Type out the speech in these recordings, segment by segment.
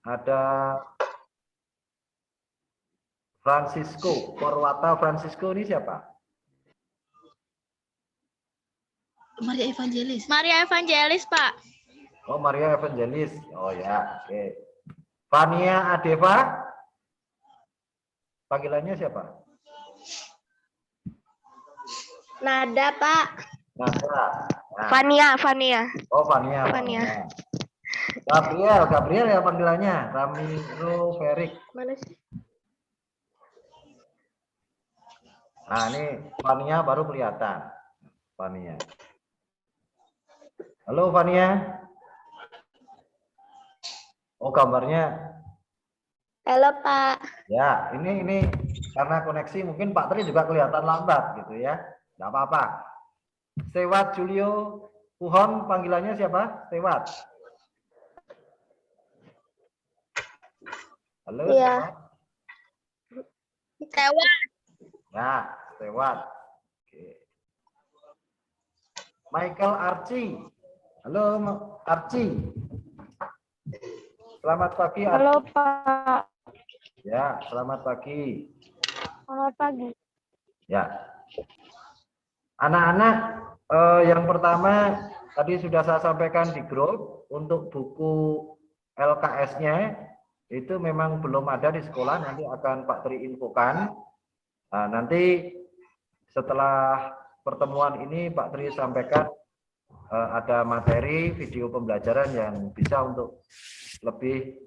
Ada Francisco, Purwata Francisco ini siapa? Maria Evangelis. Maria Evangelis, Pak. Oh, Maria Evangelis. Oh ya, oke. Fania Adeva. Panggilannya siapa? Nada, Pak. Nada. Nah. Fania. Oh, Fania. Gabriel ya panggilannya. Ramiro Ferik. Mana sih? Nah, ini Fania baru kelihatan. Fania. Halo, Fania. Oh, gambarnya. Halo, Pak. Ya, ini karena koneksi mungkin Pak Tri juga kelihatan lambat gitu ya. Enggak apa-apa. Stewart Julio Puhon, panggilannya siapa? Stewart. Halo, Iya. Stewart. Ya, Stewart. Oke. Michael Archie. Halo, Archie. Selamat pagi, Archie. Halo, Pak. Ya, selamat pagi. Selamat pagi. Ya. Anak-anak, yang pertama tadi sudah saya sampaikan di grup untuk buku LKS-nya itu memang belum ada di sekolah, nanti akan Pak Tri infokan. Nah, nanti setelah pertemuan ini Pak Tri sampaikan ada materi video pembelajaran yang bisa untuk lebih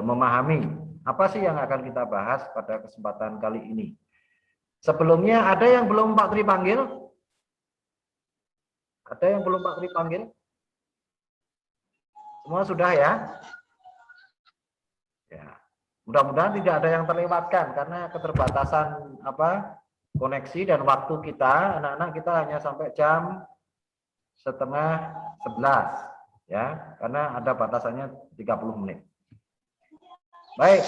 memahami apa sih yang akan kita bahas pada kesempatan kali ini. Sebelumnya ada yang belum Pak Tri panggil? Ada yang belum Pak Tri panggil? Semua sudah ya? Ya. Mudah-mudahan tidak ada yang terlewatkan karena keterbatasan koneksi dan waktu kita, anak-anak kita hanya sampai jam 10:30 ya, karena ada batasannya 30 menit. Baik,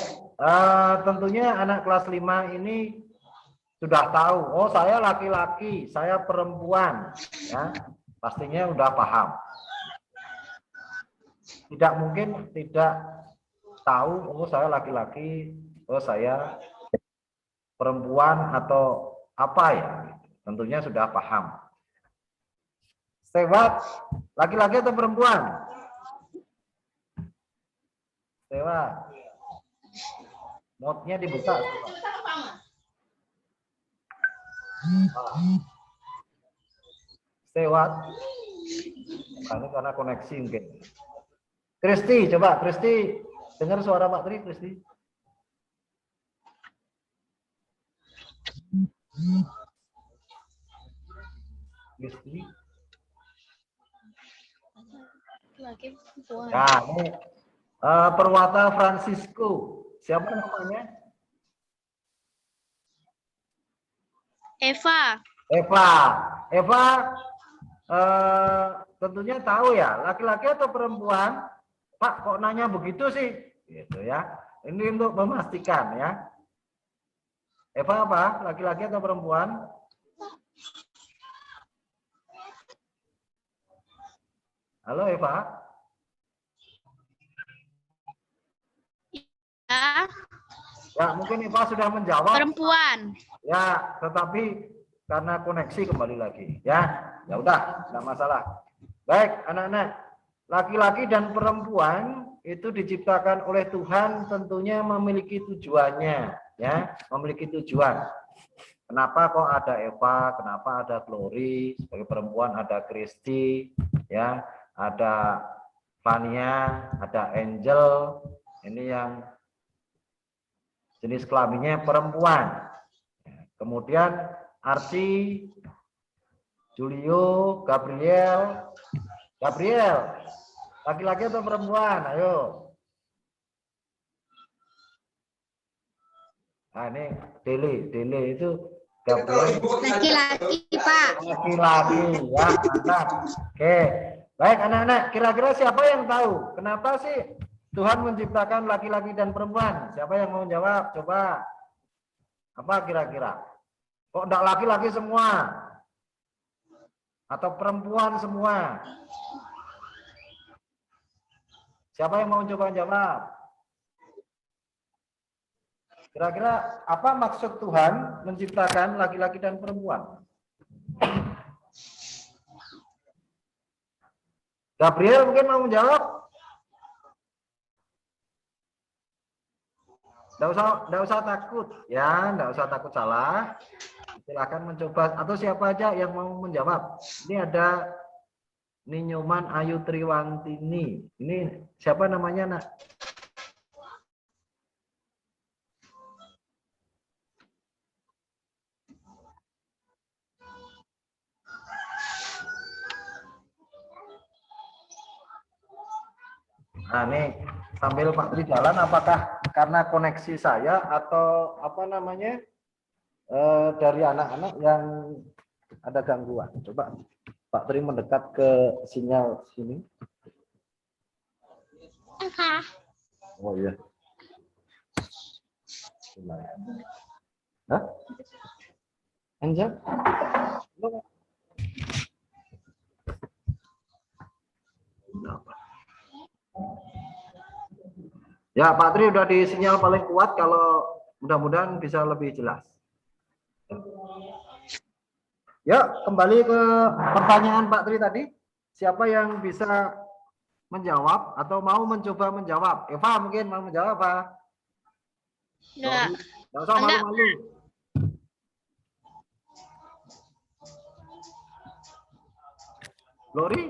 tentunya anak kelas 5 ini sudah tahu, oh saya laki-laki, saya perempuan, ya, pastinya udah paham. Tidak mungkin tidak tahu, oh saya laki-laki, oh saya perempuan atau apa ya, tentunya sudah paham. Stewart, laki-laki atau perempuan? Stewart, mode-nya dibuka. Stewart, ini karena koneksi mungkin. Kristi, coba Kristi, dengar suara Pak Tri, Kristi. Kristi. Nah, ini Purwata Francisco. Siapa namanya? Eva. Eva tentunya tahu ya, laki-laki atau perempuan? Pak, kok nanya begitu sih? Gitu ya. Ini untuk memastikan ya. Eva apa? Laki-laki atau perempuan? Halo Eva. Ya. Ya, mungkin Eva sudah menjawab. Perempuan. Ya, tetapi karena koneksi kembali lagi. Ya, ya udah, tidak masalah. Baik, anak-anak, laki-laki dan perempuan itu diciptakan oleh Tuhan, tentunya memiliki tujuannya, ya, memiliki tujuan. Kenapa kok ada Eva? Kenapa ada Glory? Sebagai perempuan ada Kristi, ya, ada Fania, ada Angel. Ini yang jenis kelaminnya perempuan. Kemudian Archie, Julio, Gabriel, laki-laki atau perempuan? Ayo. Nah, ini Dele itu Gabriel. Laki-laki, Pak. Laki-laki, ya, mantap. Oke, baik anak-anak. Kira-kira siapa yang tahu kenapa sih Tuhan menciptakan laki-laki dan perempuan? Siapa yang mau jawab? Coba. Apa kira-kira? Kok enggak laki-laki semua? Atau perempuan semua? Siapa yang mau coba jawab? Kira-kira apa maksud Tuhan menciptakan laki-laki dan perempuan? Gabriel mungkin mau menjawab? Nggak usah takut, ya, nggak usah takut salah. Silakan mencoba, atau siapa aja yang mau menjawab. Ini ada Ninyoman Ayu Triwantini. Ini siapa namanya, Nak? Nah, ini sambil Pak Tri jalan, apakah karena koneksi saya atau apa namanya dari anak-anak yang ada gangguan? Coba Pak Tri mendekat ke sinyal sini. Oh iya. Hah? Angel? Ya, Pak Tri udah di sinyal paling kuat, kalau mudah-mudahan bisa lebih jelas. Ya, kembali ke pertanyaan Pak Tri tadi. Siapa yang bisa menjawab atau mau mencoba menjawab? Eva mungkin mau menjawab, Pak? Enggak. Nggak usah malu-malu. Glory?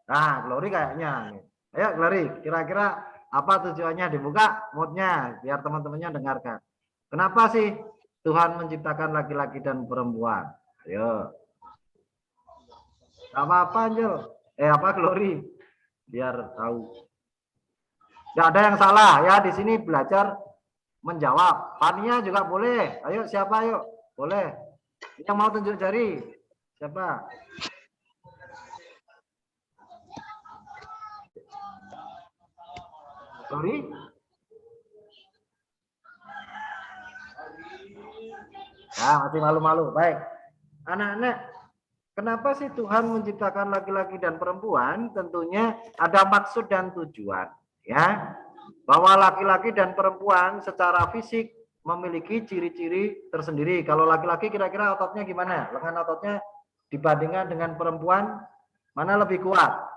Nah, Glory kayaknya. Ayo, Glory, kira-kira apa tujuannya dibuka moodnya biar teman-temannya dengarkan. Kenapa sih Tuhan menciptakan laki-laki dan perempuan? Ayo. Gak apa-apa, Angel. Apa, Glory? Biar tahu. Gak ada yang salah ya, di sini belajar menjawab. Fania juga boleh. Ayo, siapa ayo? Boleh. Yang mau tunjuk jari? Siapa? Glory? Nah, masih malu-malu. Baik. Anak-anak, kenapa sih Tuhan menciptakan laki-laki dan perempuan? Tentunya ada maksud dan tujuan, ya. Bahwa laki-laki dan perempuan secara fisik memiliki ciri-ciri tersendiri. Kalau laki-laki kira-kira ototnya gimana? Lengan ototnya dibandingkan dengan perempuan mana lebih kuat?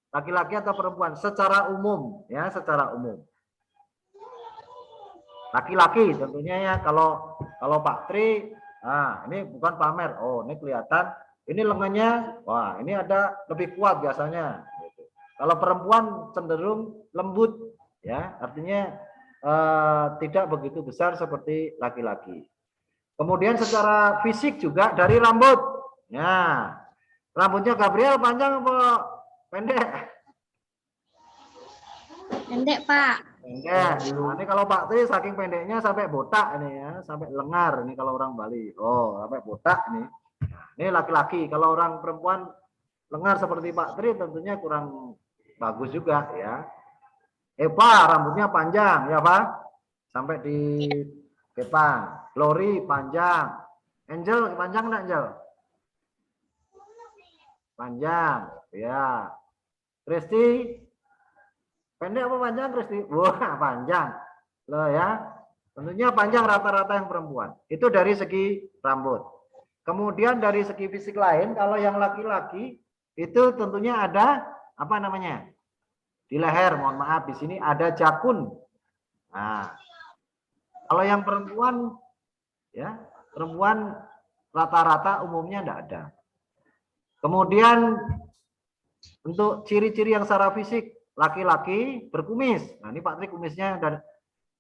Laki-laki atau perempuan? Secara umum, ya, secara umum. Laki-laki tentunya ya. Kalau Pak Tri, nah ini bukan pamer. Oh, ini kelihatan. Ini lengannya, wah ini ada lebih kuat biasanya. Kalau perempuan cenderung lembut, ya, artinya tidak begitu besar seperti laki-laki. Kemudian secara fisik juga dari rambut. Ya, rambutnya Gabriel panjang apa pendek? Pendek, Pak. Pendek. Nah, ini kalau Pak Tri saking pendeknya sampai botak ini ya, sampai lengar ini kalau orang Bali. Oh, sampai botak ini. Nah, ini laki-laki. Kalau orang perempuan lengar seperti Pak Tri tentunya kurang bagus juga ya. Eva rambutnya panjang ya, Pak. Sampai di kepang. Glory panjang. Angel panjang enggak, Angel? Panjang, ya. Kristi pendek apa panjang, Kristi? Wah, panjang. Loh ya. Tentunya panjang rata-rata yang perempuan. Itu dari segi rambut. Kemudian dari segi fisik lain, kalau yang laki-laki itu tentunya ada apa namanya? Di leher, mohon maaf, di sini ada jakun. Nah, kalau yang perempuan ya, perempuan rata-rata umumnya enggak ada. Kemudian untuk ciri-ciri yang secara fisik, laki-laki berkumis. Nah, ini Pak Tri kumisnya dan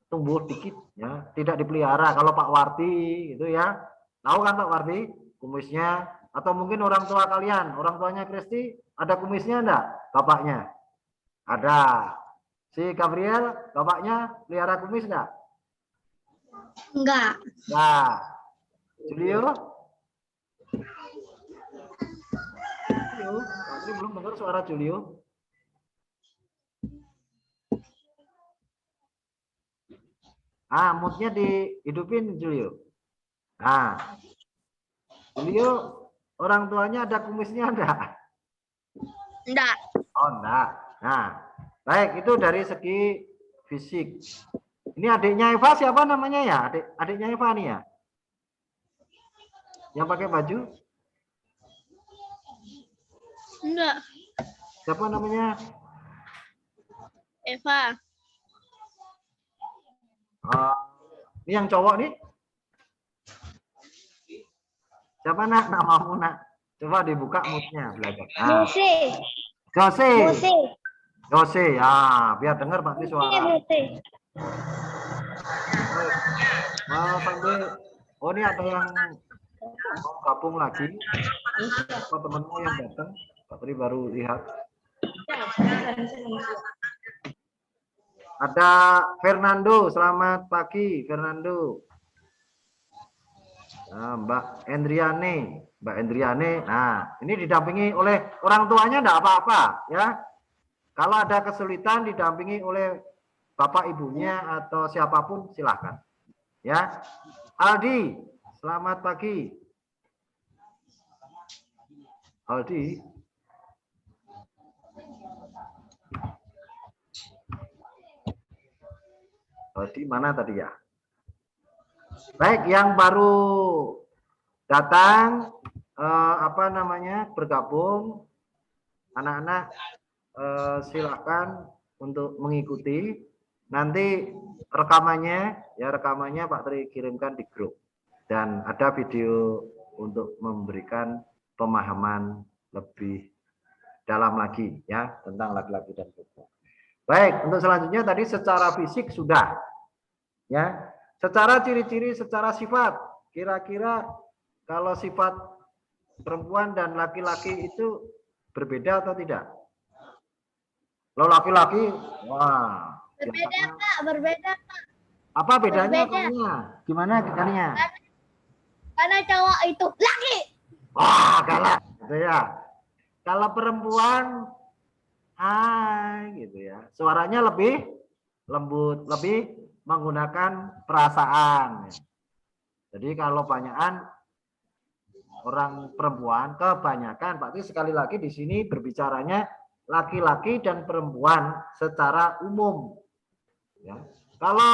tumbuh dikit ya, tidak dipelihara. Kalau Pak Warti itu ya, tahu kan Pak Warti kumisnya, atau mungkin orang tua kalian, orang tuanya Kristi ada kumisnya enggak? Bapaknya ada. Si Gabriel bapaknya pelihara kumis enggak? Enggak. Nah, Julio? Ini belum dengar suara Julio. Ah, moodnya dihidupin Julio. Nah, Julio orang tuanya ada kumisnya enggak? Enggak. Oh, enggak. Nah, baik, itu dari segi fisik. Ini adiknya Eva siapa namanya ya? Adiknya Eva nih ya? Yang pakai baju? Enggak. Siapa namanya? Eva. Ini yang cowok nih? Siapa nak? Namamu nak? Coba dibuka moodnya belajar. Nah, Musi. Jose. Musi. Jose, ya biar dengar Pak suara. Musi. Sampai, oh ini ada yang mau gabung lagi. Apa temanmu yang datang? Pak Tri baru lihat. Ada Fernando, selamat pagi Fernando. Nah, Mbak Endriane. Nah, ini didampingi oleh orang tuanya enggak apa-apa ya. Kalau ada kesulitan didampingi oleh bapak ibunya atau siapapun silahkan. Ya. Aldi, selamat pagi. Aldi. Aldi mana tadi ya? Baik, yang baru datang bergabung anak-anak silakan untuk mengikuti. Nanti rekamannya Pak Tri kirimkan di grup dan ada video untuk memberikan pemahaman lebih dalam lagi ya tentang laki-laki dan perempuan. Baik, untuk selanjutnya tadi secara fisik sudah ya. Secara ciri-ciri, secara sifat, kira-kira kalau sifat perempuan dan laki-laki itu berbeda atau tidak? Kalau laki-laki, wah. Berbeda Pak, berbeda Pak. Apa bedanya? Berbeda. Gimana bedanya? Karena cowok itu laki. Wah, galak, gitu ya. Kalau perempuan, gitu ya. Suaranya lebih lembut, lebih menggunakan perasaan. Jadi kalau banyakan orang perempuan, kebanyakan, Pak Tri sekali lagi di sini berbicaranya laki-laki dan perempuan secara umum. Ya. Kalau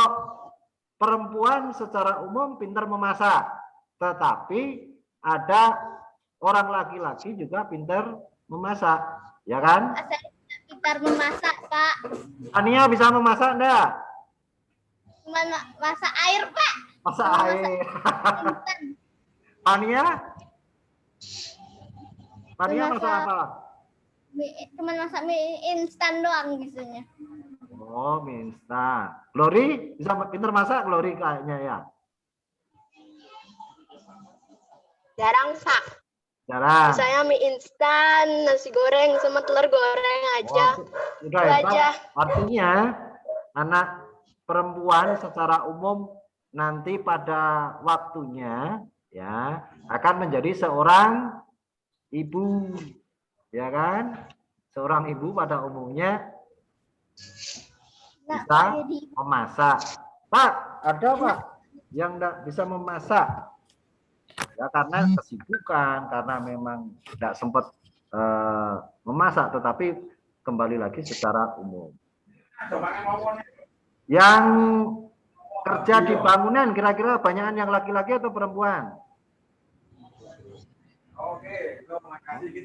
perempuan secara umum pintar memasak, tetapi ada orang laki-laki juga pintar memasak, ya kan? Saya pintar memasak Pak. Ania bisa memasak enggak? Cuma masak air Pak. Masak Cuma air. instan. Ania masak apa? Cuma masak mie instan doang biasanya. Oh, mie instan. Glory bisa pintar masak Glory kayaknya ya. Jarang, Pak. Jarang. Saya mie instan, nasi goreng, sama telur goreng aja. Oh, sudah Itu hebat. aja. Artinya anak perempuan secara umum nanti pada waktunya ya akan menjadi seorang ibu, ya kan? Seorang ibu pada umumnya bisa memasak. Pak, ada Pak yang enggak bisa memasak? Ya karena kesibukan, karena memang tidak sempat memasak, tetapi kembali lagi secara umum. Yang kerja di bangunan kira-kira banyakan yang laki-laki atau perempuan?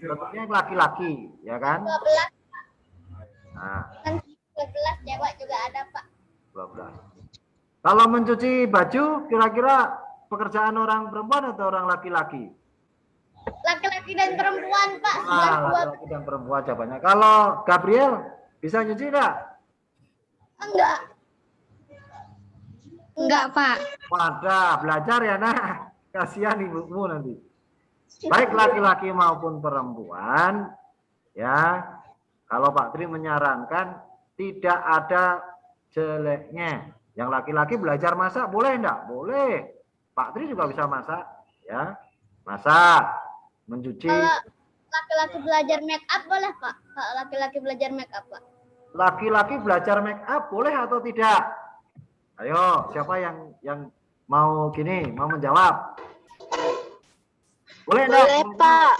Tentunya laki-laki, ya kan? 12. Nah, Kan 12 cewek juga ada Pak. 12. Kalau mencuci baju kira-kira pekerjaan orang perempuan atau orang laki-laki? Laki-laki dan perempuan Pak. Laki-laki dan perempuan jawabannya. Kalau Gabriel bisa nyuci enggak? Enggak. Enggak, Pak. Wadah, belajar ya nak. Kasihan ibumu nanti. Baik laki-laki maupun perempuan, ya. Kalau Pak Tri menyarankan tidak ada jeleknya. Yang laki-laki belajar masak boleh enggak? Boleh. Pak Tri juga bisa masak, ya. Masak, mencuci. Kalau laki-laki belajar make up boleh Pak? Kalau laki-laki belajar make up Pak? Laki-laki belajar make up boleh atau tidak? Ayo, siapa yang mau gini, mau menjawab? Boleh enggak? Boleh, Pak.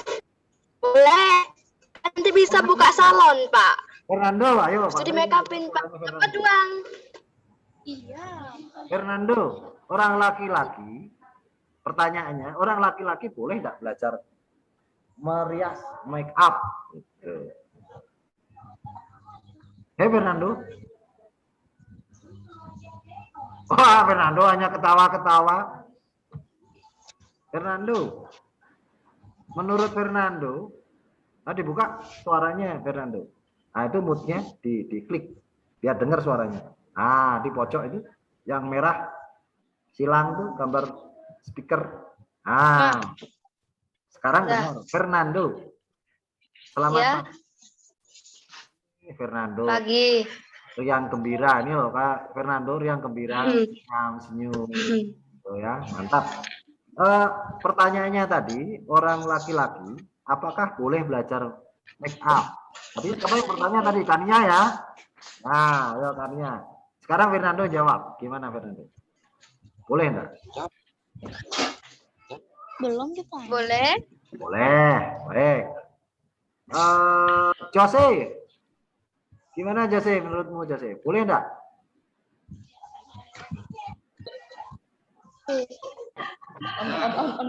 Boleh. Nanti bisa buka salon, Pak. Fernando, ayo. Studi make upin, Pak. Apa doang? Iya. Fernando, orang laki-laki, pertanyaannya, orang laki-laki boleh nggak belajar merias make up? Gitu. Hei Fernando. Wah, Fernando hanya ketawa-ketawa. Fernando, menurut Fernando, tadi buka suaranya Fernando. Nah, itu moodnya diklik, biar dengar suaranya. Ah, di pojok itu yang merah silang tuh gambar speaker. Ah, sekarang dengar Fernando. Selamat Ya. pagi, Fernando. Pagi. Riang gembira ini loh Kak Fernando, riang gembira, senyum, oh ya, mantap. Pertanyaannya tadi, orang laki-laki apakah boleh belajar make up? Tadi siapa yang bertanya tadi? Kania ya? Nah, ya Kania. Sekarang Fernando jawab. Gimana Fernando? Boleh enggak? Belum kita. Boleh? Boleh. Baik. Jose. Gimana Jose menurutmu Jose? Boleh enggak?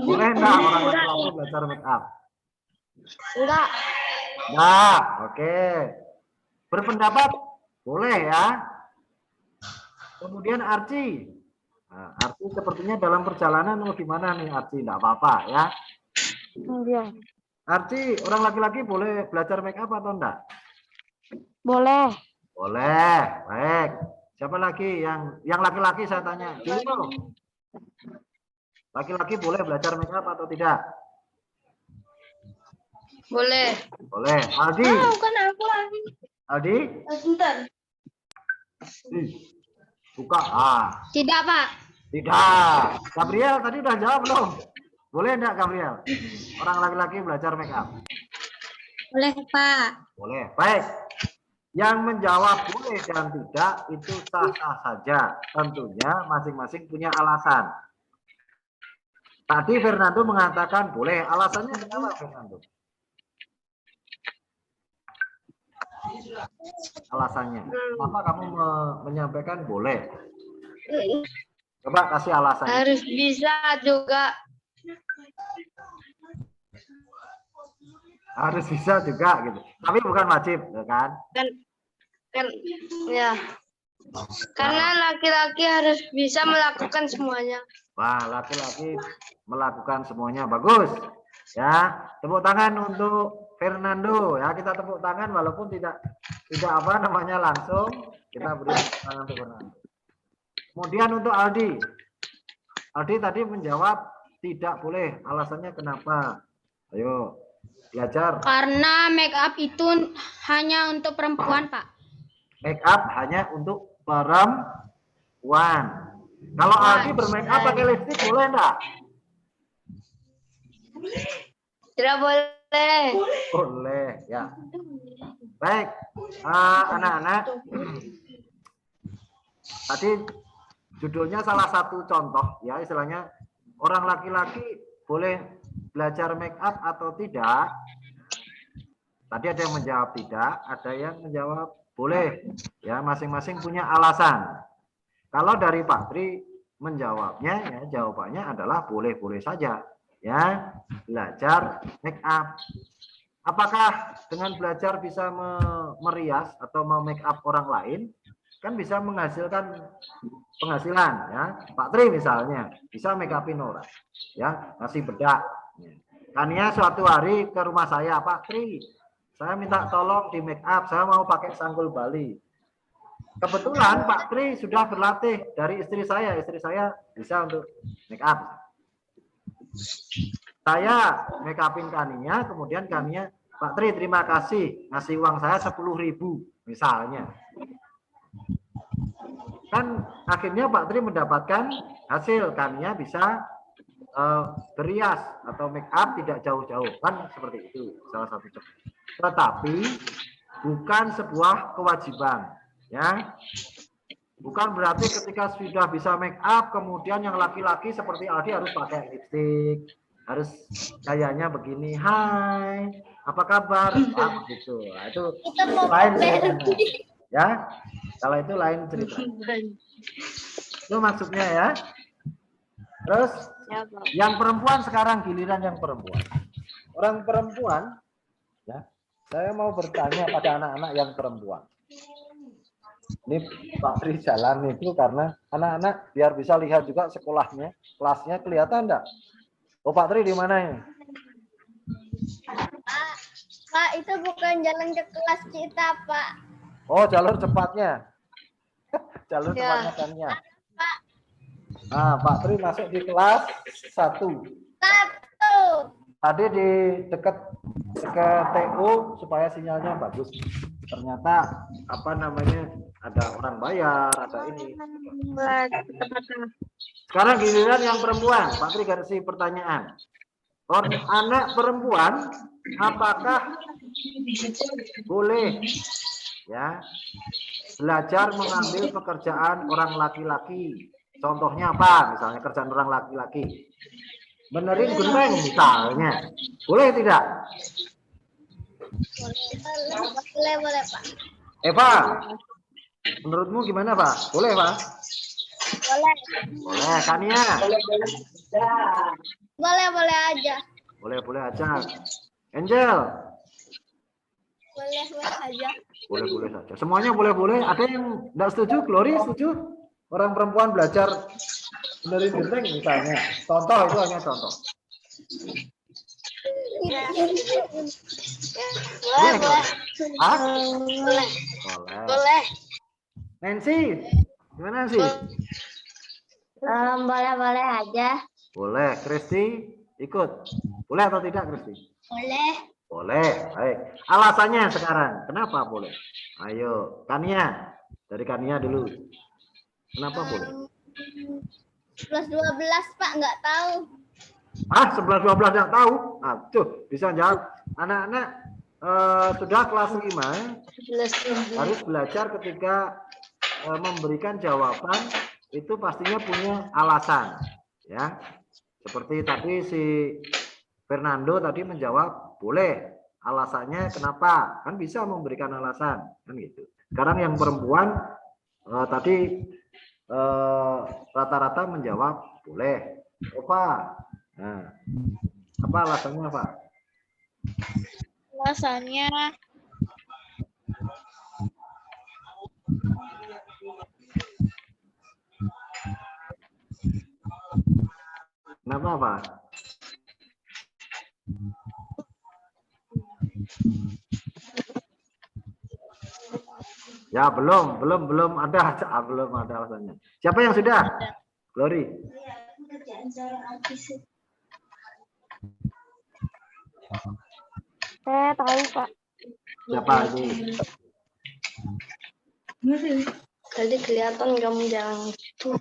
Boleh enggak orang laki-laki belajar make up? Enggak. Nah, oke. Berpendapat boleh ya. Kemudian Arci. Nah, Arci sepertinya dalam perjalanan mau gimana nih Arci? Enggak apa-apa ya. Iya. Arci, orang laki-laki boleh belajar make up atau enggak? Boleh. Boleh. Baik. Siapa lagi yang laki-laki saya tanya? Julio. Laki-laki boleh belajar make up atau tidak? Boleh. Boleh. Aldi. Bukan aku lagi. Aldi? Sebentar. Buka. Ah. Tidak, Pak. Tidak. Gabriel tadi udah jawab belum? Boleh enggak Gabriel? Orang laki-laki belajar make up? Boleh, Pak. Boleh. Baik. Yang menjawab boleh dan tidak itu sah-sah saja. Tentunya masing-masing punya alasan. Tadi Fernando mengatakan boleh. Alasannya kenapa Fernando? Alasannya. Kenapa kamu menyampaikan boleh? Coba kasih alasan. Harus bisa juga. Harus bisa juga gitu. Tapi bukan wajib, ya kan? Kan ya. Karena laki-laki harus bisa melakukan semuanya. Wah, laki-laki melakukan semuanya. Bagus. Ya, tepuk tangan untuk Fernando ya. Kita tepuk tangan walaupun tidak apa namanya langsung, kita beri tepuk tangan untuk Fernando. Kemudian untuk Aldi. Aldi tadi menjawab tidak boleh. Alasannya kenapa? Ayo, belajar. Karena make up itu hanya untuk perempuan, Pak. Make up hanya untuk perempuan. Kalau Aldi bermake up pakai lipstick boleh enggak? Tidak boleh. Boleh, ya. Baik, anak-anak. Tadi judulnya salah satu contoh, ya istilahnya orang laki-laki boleh belajar make up atau tidak. Tadi ada yang menjawab tidak, ada yang menjawab boleh. Ya, masing-masing punya alasan. Kalau dari Pak Tri menjawabnya, ya jawabannya adalah boleh-boleh saja. Ya, belajar make up. Apakah dengan belajar bisa merias atau make up orang lain? Kan bisa menghasilkan penghasilan, ya. Pak Tri misalnya bisa make upin orang, ya, ngasih bedak. Kania suatu hari ke rumah saya, Pak Tri, saya minta tolong di make up, saya mau pakai sanggul Bali. Kebetulan Pak Tri sudah berlatih dari istri saya bisa untuk make up. Saya make upin Kania, kemudian Kania, Pak Tri terima kasih, ngasih uang saya 10.000 misalnya. Kan akhirnya Pak Tri mendapatkan hasil, Kania bisa berias atau make up tidak jauh-jauh, kan seperti itu salah satu contoh. Tetapi bukan sebuah kewajiban, ya. Bukan berarti ketika sudah bisa make up kemudian yang laki-laki seperti Aldi harus pakai lipstick, harus gayanya begini, hai apa kabar, gitu. Nah, itu lain. Ya, kalau itu lain cerita. Itu maksudnya ya. Terus Ya, Pak. yang perempuan sekarang giliran yang perempuan. Orang perempuan, ya, saya mau bertanya pada anak-anak yang perempuan. Ini Pak Tri jalan itu karena anak-anak biar bisa lihat juga sekolahnya, kelasnya kelihatan enggak? Oh Pak Tri di mana ya? Pak, itu bukan jalan ke kelas kita, Pak. Oh jalur cepatnya, jalur Ya. cepatnya kan ya. Nah Pak Tri masuk di kelas 1. 1. Tadi di dekat TU supaya sinyalnya bagus. Ternyata apa namanya ada orang bayar, ada ini. Sekarang giliran yang perempuan. Pak Tri kasih pertanyaan. Anak perempuan apakah boleh ya belajar mengambil pekerjaan orang laki-laki? Contohnya apa? Misalnya kerjaan orang laki-laki. Benerin genteng misalnya. Boleh tidak? Boleh, Pak. Eva, menurutmu gimana Pak? Boleh Pak? Boleh. Boleh, Kania? Boleh aja. Boleh aja. Angel? Boleh aja. Boleh saja. Semuanya boleh. Ada yang tidak setuju? Glory setuju? Orang perempuan belajar benerin genteng misalnya. Contoh itu hanya contoh. Boleh. Ah? Boleh. Boleh. Boleh. Nancy, gimana sih? Boleh aja. Boleh. Kristi ikut. Boleh atau tidak Kristi? Boleh. Boleh. Baik. Alasannya sekarang. Kenapa boleh? Ayo, Kania. Dari Kania dulu. Kenapa boleh? 11-12, Pak, nggak tahu. 11-12 nggak tahu? Tuh, bisa jawab. Anak-anak sudah kelas 5 harus belajar ketika memberikan jawaban itu pastinya punya alasan. Ya, seperti tadi si Fernando tadi menjawab boleh. Alasannya kenapa? Kan bisa memberikan alasan, kan gitu. Sekarang yang perempuan tadi rata-rata menjawab boleh. Ova, nah, apa alasannya Pak? Alasannya Kenapa Pak? Ya belum ada alasannya. Siapa yang sudah? Glory. Saya tahu, Pak. Siapa ini? Tadi kelihatan kamu jalan itu.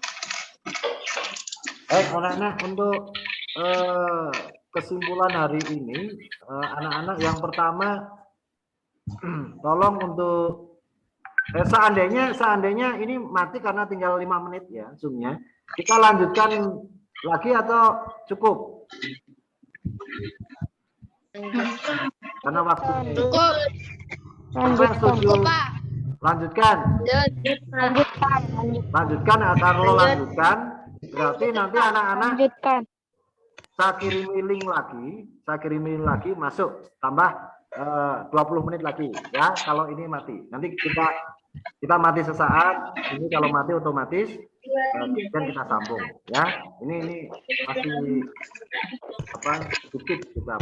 Anak-anak untuk kesimpulan hari ini, anak-anak yang pertama, tolong untuk seandainya ini mati karena tinggal 5 menit ya Zoom-nya, kita lanjutkan lagi atau cukup? Karena waktunya cukup. Siapa yang setuju? Pak. Lanjutkan kalau lanjutkan berarti nanti anak-anak saya kirimin lagi masuk tambah 20 menit lagi ya kalau ini mati. Nanti kita mati sesaat, ini kalau mati otomatis dan kita sambung ya. Ini masih sedikit kita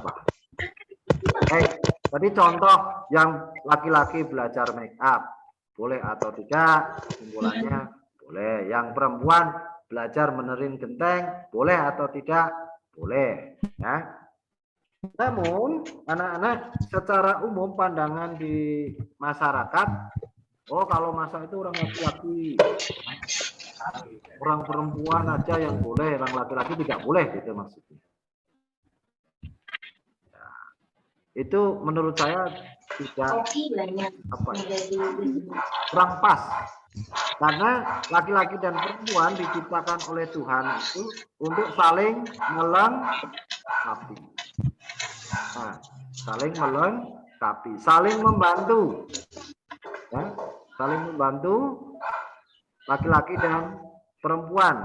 tadi contoh yang laki-laki belajar make up boleh atau tidak? Kesimpulannya boleh. Yang perempuan belajar benerin genteng boleh atau tidak? Boleh ya. Namun anak-anak secara umum pandangan di masyarakat, kalau masa itu orang laki-laki, orang perempuan aja yang boleh, orang laki-laki tidak boleh gitu maksudnya. Itu menurut saya tidak kurang pas karena laki-laki dan perempuan diciptakan oleh Tuhan itu untuk saling melengkapi, saling membantu ya. saling membantu laki-laki dan perempuan.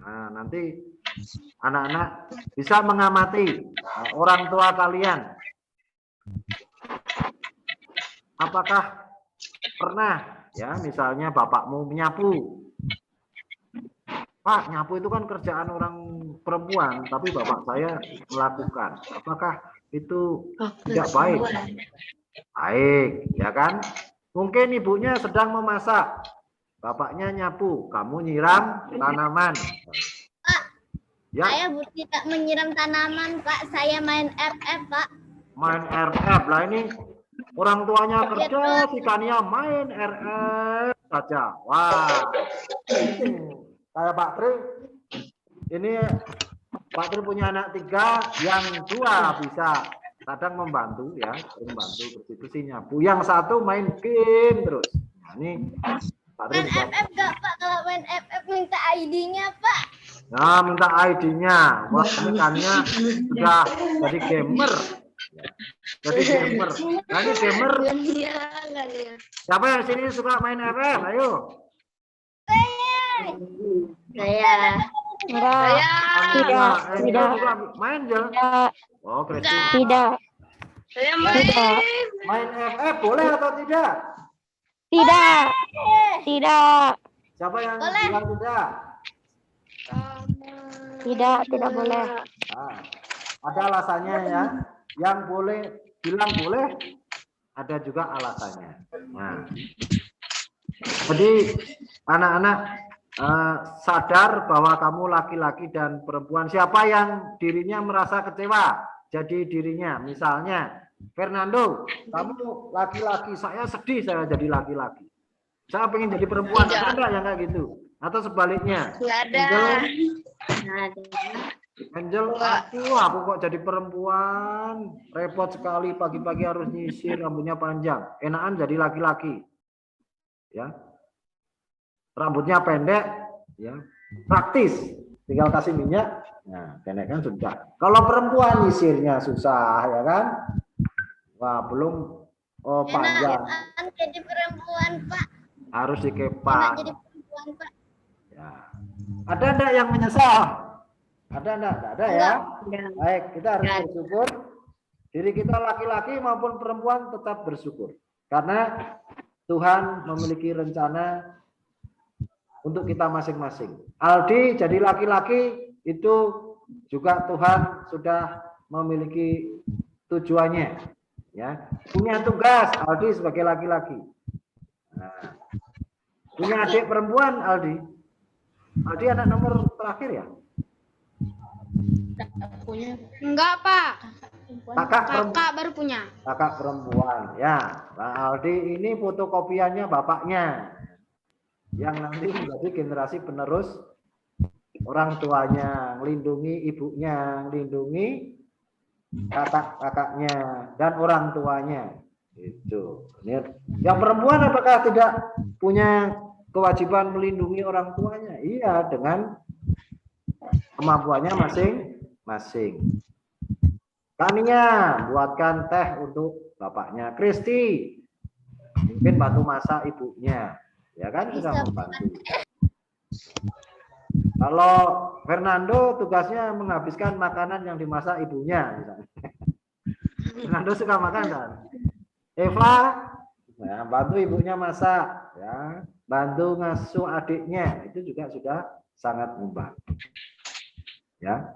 Nah, nanti anak-anak bisa mengamati orang tua kalian. Apakah pernah ya misalnya bapakmu menyapu? Pak, nyapu itu kan kerjaan orang perempuan, tapi bapak saya melakukan. Apakah itu tidak baik? Baik, ya kan? Mungkin ibunya sedang memasak, bapaknya nyapu, kamu nyiram tanaman. Pak, Ya, saya tidak menyiram tanaman, Pak. Saya main RF, Pak. main RF lah ini orang tuanya kerja, si Kania main RF saja. Wah, kayak Pak Tri, ini Pak Tri punya anak 3, yang 2 bisa kadang membantu ya, membantu bersih-bersih nyapu. Yang 1 main game terus. Nah, ini Pak Tri Main FF nggak, Pak? Kalau main FF minta ID-nya, Pak. nah, minta ID-nya. Wah, ini Kania sudah jadi gamer. Ya, jadi gamer. Nah, ini gamer. Siapa yang sini suka main FF? Ayo. Saya. Tidak. Tidak. Main ya? Oh, Kristi. Tidak. Saya Tidak. Main FF boleh atau tidak? Tidak. Tidak. Siapa yang Boleh. bilang tidak? Tidak. Tidak boleh. Nah, ada alasannya ya. Yang boleh bilang boleh, ada juga alasannya. Nah, jadi anak-anak sadar bahwa kamu laki-laki dan perempuan. Siapa yang dirinya merasa kecewa jadi dirinya? Misalnya Fernando, kamu laki-laki, saya sedih saya jadi laki-laki. Saya pengen jadi perempuan. Ada enggak yang kayak gitu? Atau sebaliknya? nggak ada. Angel, aku kok jadi perempuan, repot sekali pagi-pagi harus nyisir, rambutnya panjang. Enakan jadi laki-laki, ya. Rambutnya pendek, ya. Praktis, tinggal kasih minyak, nah, pendek kan sudah. Kalau perempuan nyisirnya susah, ya kan? Wah, belum panjang. Enak jadi perempuan, Pak. Harus Enak dikepak. jadi perempuan, Pak. Ya. Ada enggak yang menyesal? Ada enggak? Enggak ada ya? Baik, kita harus bersyukur. Diri kita laki-laki maupun perempuan tetap bersyukur. Karena Tuhan memiliki rencana untuk kita masing-masing. Aldi jadi laki-laki itu juga Tuhan sudah memiliki tujuannya. Ya, punya tugas Aldi sebagai laki-laki. Nah, punya adik perempuan Aldi. Aldi anak nomor terakhir ya? Enggak, Pak. Kakak baru punya. Kakak perempuan. Ya, Pak Aldi ini fotokopiannya bapaknya. Yang nanti menjadi generasi penerus orang tuanya, melindungi ibunya, melindungi kakak-kakaknya dan orang tuanya. Itu. Yang perempuan apakah tidak punya kewajiban melindungi orang tuanya? Iya, dengan kemampuannya masing-masing. Tania buatkan teh untuk bapaknya. Kristi mungkin bantu masak ibunya, ya kan, sudah membantu. Kalau Fernando tugasnya menghabiskan makanan yang dimasak ibunya, misalnya. Fernando suka makan kan? Eva, ya, bantu ibunya masak, ya, bantu ngasuh adiknya, itu juga sudah sangat membantu. Ya,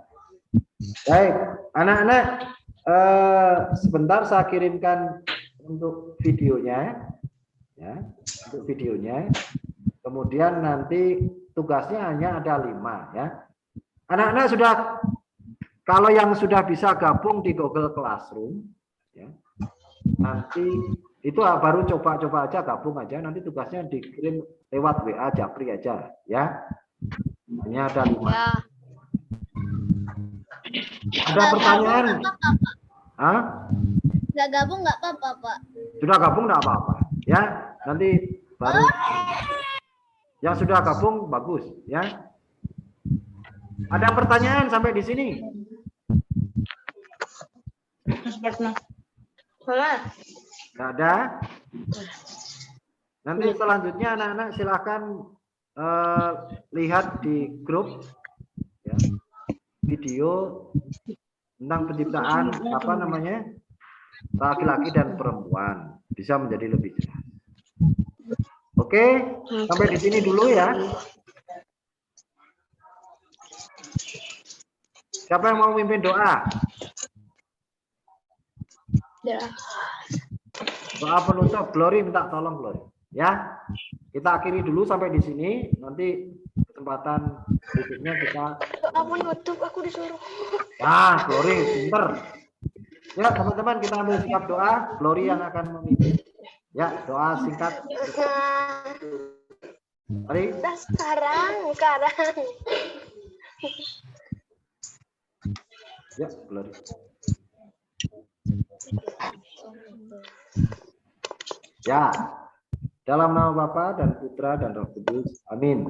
baik, anak-anak, sebentar saya kirimkan untuk videonya, ya, untuk videonya. Kemudian nanti tugasnya hanya ada 5, ya. Anak-anak sudah, kalau yang sudah bisa gabung di Google Classroom, ya, nanti itu baru coba-coba aja, gabung aja, nanti tugasnya dikirim lewat WA Japri aja, ya. Hanya ada 5. Ya. Ada pertanyaan? Hah? Nggak gabung nggak apa-apa, Pak. Sudah gabung nggak apa-apa, ya. Nanti baru yang sudah gabung bagus, ya. Ada pertanyaan sampai di sini? Nggak ada? Nanti selanjutnya anak-anak silahkan lihat di grup ya, video tentang penciptaan apa namanya laki-laki dan perempuan, bisa menjadi lebih jelas. Oke, sampai di sini dulu ya. Siapa yang mau mimpin doa? Ya. Doa penutup, Glory minta tolong Glory. Ya, kita akhiri dulu sampai di sini. Nanti kesempatan berikutnya kita. Ampun nutup, aku disuruh. Ya, Glory, pinter. Ya, teman-teman kita ambil sikap doa. Glory yang akan memimpin. Ya, doa singkat. Mari. Sekarang. Ya, Glory. Ya, dalam nama Bapa dan Putra dan Roh Kudus. Amin.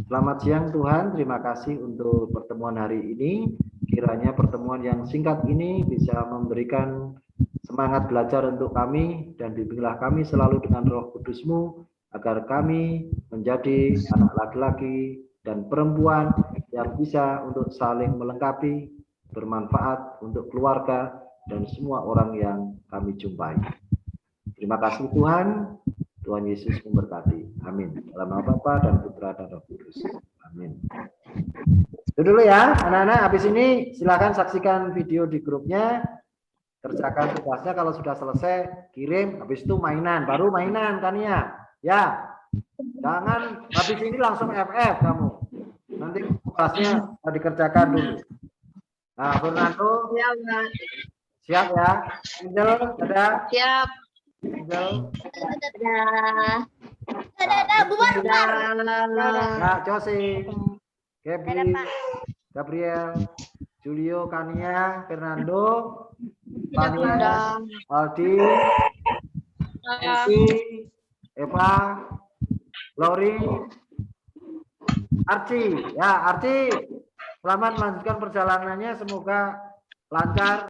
Selamat siang Tuhan, terima kasih untuk pertemuan hari ini. Kiranya pertemuan yang singkat ini bisa memberikan semangat belajar untuk kami dan bimbinglah kami selalu dengan Roh Kudus-Mu agar kami menjadi anak laki-laki dan perempuan yang bisa untuk saling melengkapi, bermanfaat untuk keluarga dan semua orang yang kami jumpai. Terima kasih Tuhan. Tuhan Yesus memberkati. Amin. Dalam nama Bapa dan Putra dan Roh Kudus. Amin. Itu dulu ya, anak-anak. Habis ini silakan saksikan video di grupnya. Kerjakan tugasnya, kalau sudah selesai kirim. Habis itu mainan, baru mainan kan ya. Ya. Jangan habis ini langsung FF kamu. Nanti tugasnya dikerjakan dulu. Nah, Fernando. Siap ya. Angel, ada? Siap. Angel. Dadah, bubar. Nah, Josie, Gabriel, Julio, Kania, Fernando, Pania, Aldi, Esi, Eva, Lori, Archie. Ya, Archie, selamat melanjutkan perjalanannya, semoga lancar.